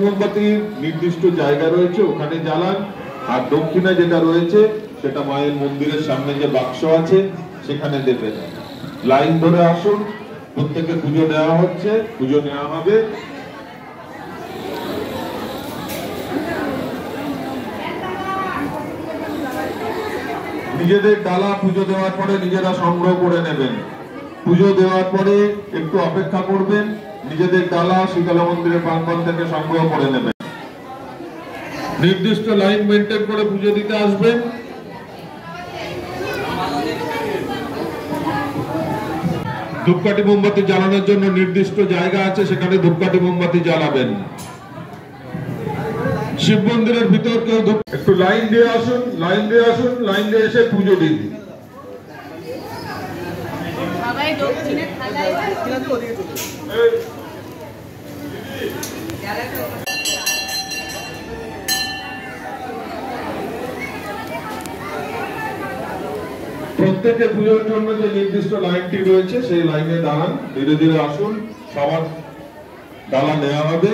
মোমবাতির নির্দিষ্ট জায়গা রয়েছে, ওখানে জ্বালান। আর দক্ষিণে যেটা রয়েছে সেটা মায়ের মন্দিরের সামনে যে বাক্স আছে সেখানে দেবেন। লাইন ধরে আসুন, প্রত্যেকে পুজো দেওয়া হচ্ছে, পুজো নেওয়া হবে। নিজেদের ডালা পুজো দেওয়ার পরে নিজেরা সংগ্রহ করে নেবেন। পুজো দেওয়ার পরে একটু অপেক্ষা করবেন, নিজেদের ডালা শীতলা মন্দিরের প্রাঙ্গণ থেকে সংগ্রহ করে নেবেন। নির্দিষ্ট লাইন মেনটেন করে পুজো দিতে আসবেন। ধূপকাঠি মোমবাতি জ্বালানোর জন্য নির্দিষ্ট জায়গা আছে, সেখানে ধূপকাঠি মোমবাতি জ্বালাবেন। শিব মন্দিরের ভিতর কেউ একটু লাইন দিয়ে আসুন, লাইন দিয়ে আসুন, লাইন দিয়ে এসে পুজো দিন। প্রত্যেকে পুজোর জন্য যে নির্দিষ্ট লাইনটি রয়েছে সেই লাইনে দাঁড়ান, ধীরে ধীরে আসুন, সবার ডালা নেওয়া হবে।